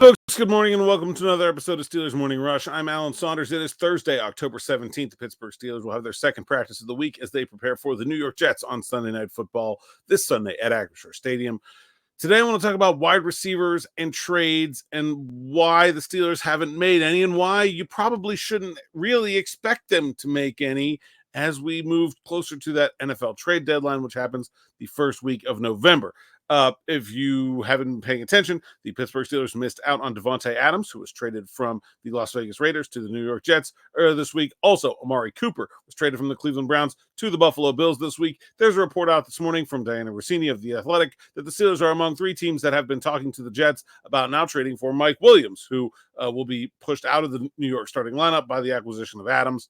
Folks, good morning and welcome to another episode of Steelers Morning Rush. I'm Alan Saunders. It is Thursday, October 17th. The Pittsburgh Steelers will have their second practice of the week as they prepare for the New York Jets on Sunday Night Football this Sunday at Acrisure Stadium. Today, I want to talk about wide receivers and trades and why the Steelers haven't made any and why you probably shouldn't really expect them to make any as we move closer to that NFL trade deadline, which happens the first week of November. If you haven't been paying attention, the Pittsburgh Steelers missed out on Dionte Adams, who was traded from the Las Vegas Raiders to the New York Jets earlier this week. Also, Amari Cooper was traded from the Cleveland Browns to the Buffalo Bills this week. There's a report out this morning from Diana Rossini of The Athletic that the Steelers are among three teams that have been talking to the Jets about now trading for Mike Williams, who will be pushed out of the New York starting lineup by the acquisition of Adams.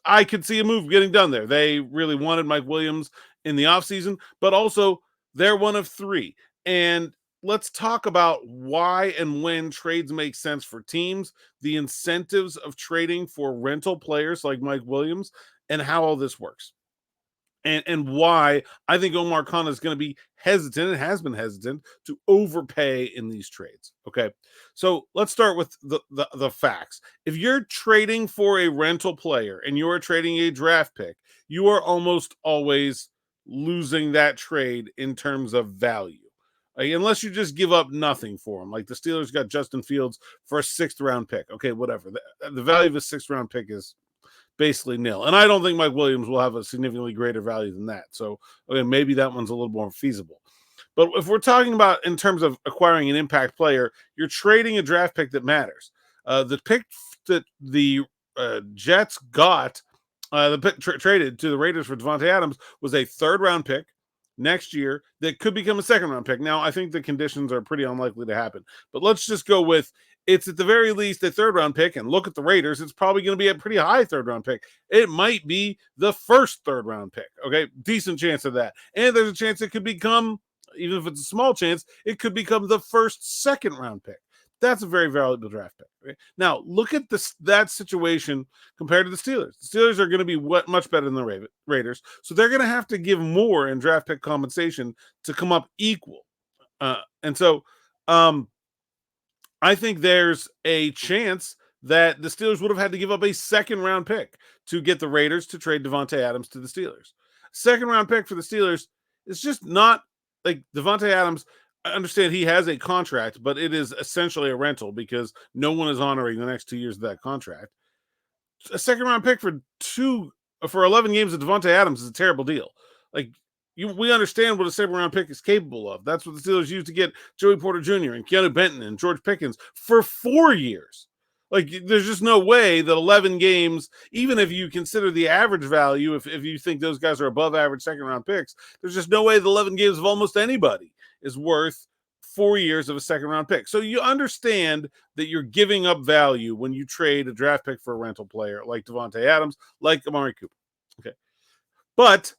I could see a move getting done there. They really wanted Mike Williams in the offseason, but also they're one of three. And let's talk about why and when trades make sense for teams, the incentives of trading for rental players like Mike Williams, and how all this works. And why I think Omar Khan is going to be hesitant and has been hesitant to overpay in these trades. Okay, so let's start with the facts. If you're trading for a rental player and you're trading a draft pick, you are almost always losing that trade in terms of value. Unless you just give up nothing for him. Like the Steelers got Justin Fields for a 6th round pick. Okay, whatever. The value of a 6th round pick is basically nil. And I don't think Mike Williams will have a significantly greater value than that. So, okay, maybe that one's a little more feasible. But if we're talking about in terms of acquiring an impact player, you're trading a draft pick that matters. The pick that the Jets got, the pick traded to the Raiders for Dionte Adams was a 3rd round pick next year that could become a 2nd round pick. Now, I think the conditions are pretty unlikely to happen. But let's just go with it's at the very least a 3rd round pick, and look at the Raiders. It's probably going to be a pretty high 3rd round pick. It might be the first 3rd round pick. Okay, decent chance of that. And there's a chance it could become, even if it's a small chance, it could become the first 2nd round pick. That's a very valuable draft pick. Right? Now, look at that situation compared to the Steelers. The Steelers are going to be much better than the Raiders, so they're going to have to give more in draft pick compensation to come up equal. And so I think there's a chance that the Steelers would have had to give up a 2nd round pick to get the Raiders to trade Dionte Adams to the Steelers. 2nd round pick for the Steelers is just not like Dionte Adams. I understand he has a contract, but it is essentially a rental because no one is honoring the next 2 years of that contract. A 2nd round pick for 11 games of Dionte Adams is a terrible deal. Like, we understand what a 2nd round pick is capable of. That's what the Steelers used to get Joey Porter Jr. and Keanu Benton and George Pickens for 4 years. Like, there's just no way that 11 games, even if you consider the average value, if you think those guys are above average 2nd round picks, there's just no way the 11 games of almost anybody is worth 4 years of a 2nd round pick. So you understand that you're giving up value when you trade a draft pick for a rental player like Dionte Adams, like Amari Cooper. Okay. But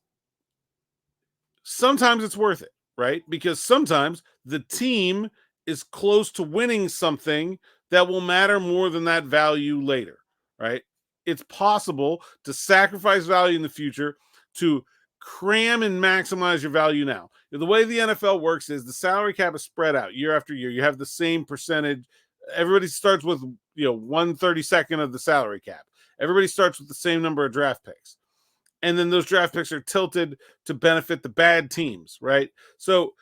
sometimes it's worth it, right? Because sometimes the team is close to winning something that will matter more than that value later, right? It's possible to sacrifice value in the future to cram and maximize your value now. The way the NFL works is the salary cap is spread out year after year. You have the same percentage. Everybody starts with 1/32 of the salary cap. Everybody starts with the same number of draft picks. And then those draft picks are tilted to benefit the bad teams, right? So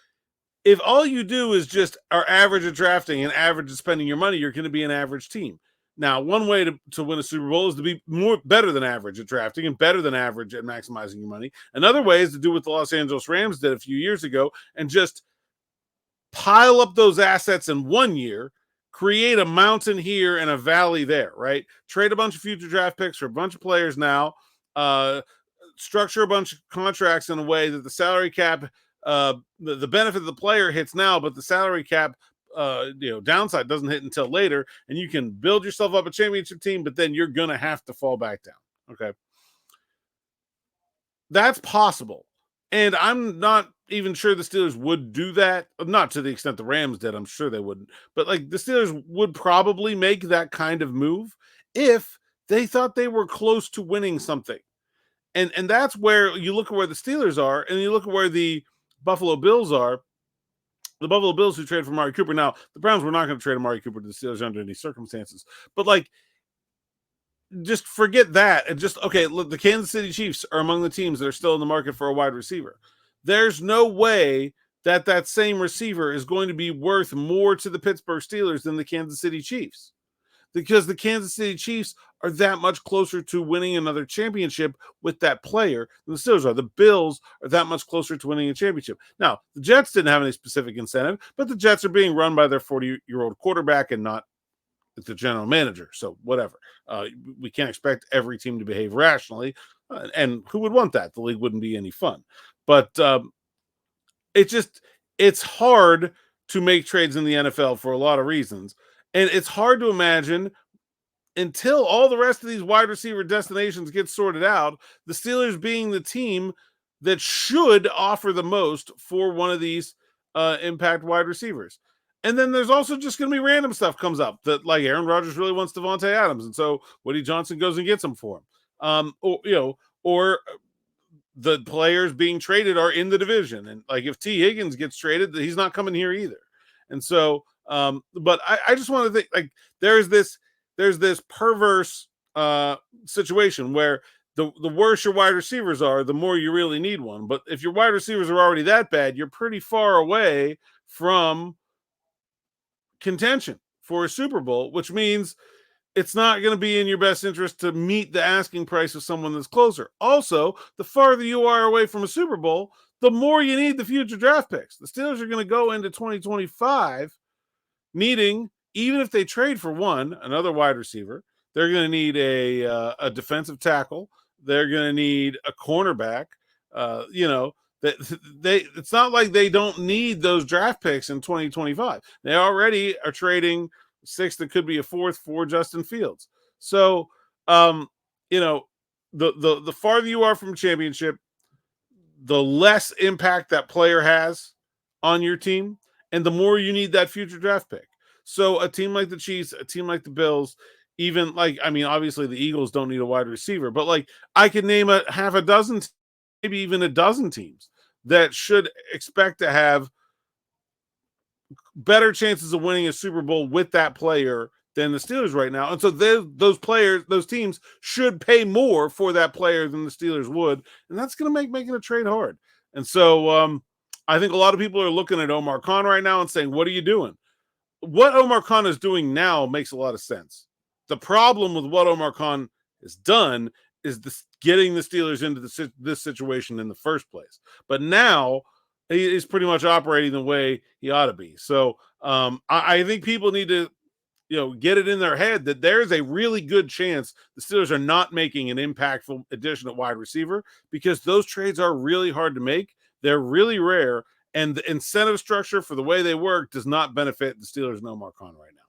if all you do is just are average at drafting and average at spending your money, you're going to be an average team. Now, one way to win a Super Bowl is to be better than average at drafting and better than average at maximizing your money. Another way is to do what the Los Angeles Rams did a few years ago and just pile up those assets in 1 year, create a mountain here and a valley there, right? Trade a bunch of future draft picks for a bunch of players now, structure a bunch of contracts in a way that the salary cap, the benefit of the player hits now, but the salary cap downside doesn't hit until later, and you can build yourself up a championship team, but then you're going to have to fall back down. Okay. That's possible. And I'm not even sure the Steelers would do that. Not to the extent the Rams did. I'm sure they wouldn't. But like the Steelers would probably make that kind of move if they thought they were close to winning something. And that's where you look at where the Steelers are and you look at where the Buffalo Bills are. the Buffalo Bills who traded for Amari Cooper. Now, the Browns were not going to trade Amari Cooper to the Steelers under any circumstances. But, like, just forget that. And just, okay, look, the Kansas City Chiefs are among the teams that are still in the market for a wide receiver. There's no way that that same receiver is going to be worth more to the Pittsburgh Steelers than the Kansas City Chiefs, because the Kansas City Chiefs are that much closer to winning another championship with that player than the Steelers are. The Bills are that much closer to winning a championship. Now, the Jets didn't have any specific incentive, but the Jets are being run by their 40-year-old quarterback and not the general manager. So whatever. We can't expect every team to behave rationally. And who would want that? The league wouldn't be any fun. But it's hard to make trades in the NFL for a lot of reasons. And it's hard to imagine, until all the rest of these wide receiver destinations get sorted out, the Steelers being the team that should offer the most for one of these impact wide receivers. And then there's also just going to be random stuff comes up that, like, Aaron Rodgers really wants Dionte Adams, and so Woody Johnson goes and gets him for him. Or the players being traded are in the division, and like if T. Higgins gets traded, he's not coming here either. And so, but I just want to think, like, there's this perverse situation where the worse your wide receivers are, the more you really need one. But if your wide receivers are already that bad, you're pretty far away from contention for a Super Bowl, which means it's not going to be in your best interest to meet the asking price of someone that's closer. Also, the farther you are away from a Super Bowl, the more you need the future draft picks. The Steelers are going to go into 2025 needing, even if they trade for another wide receiver, they're going to need a defensive tackle. They're going to need a cornerback. It's not like they don't need those draft picks in 2025. They already are trading 6 that could be a 4th for Justin Fields. So, the farther you are from championship, the less impact that player has on your team, and the more you need that future draft pick. So a team like the Chiefs, a team like the Bills, even obviously the Eagles don't need a wide receiver, but like I could name a half a dozen, maybe even a dozen teams that should expect to have better chances of winning a Super Bowl with that player than the Steelers right now. And so those teams should pay more for that player than the Steelers would. And that's going to make making a trade hard. And so I think a lot of people are looking at Omar Khan right now and saying, what are you doing? What Omar Khan is doing now makes a lot of sense. The problem with what Omar Khan has done is getting the Steelers into this situation in the first place. But now he is pretty much operating the way he ought to be. So I think people need to get it in their head that there's a really good chance the Steelers are not making an impactful addition at wide receiver, because those trades are really hard to make. They're really rare, and the incentive structure for the way they work does not benefit the Steelers and Omar Khan right now.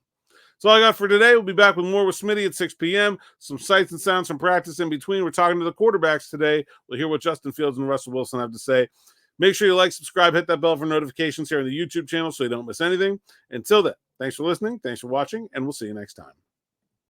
That's all I got for today. We'll be back with more with Smitty at 6 p.m. Some sights and sounds from practice in between. We're talking to the quarterbacks today. We'll hear what Justin Fields and Russell Wilson have to say. Make sure you like, subscribe, hit that bell for notifications here on the YouTube channel so you don't miss anything. Until then, thanks for listening, thanks for watching, and we'll see you next time.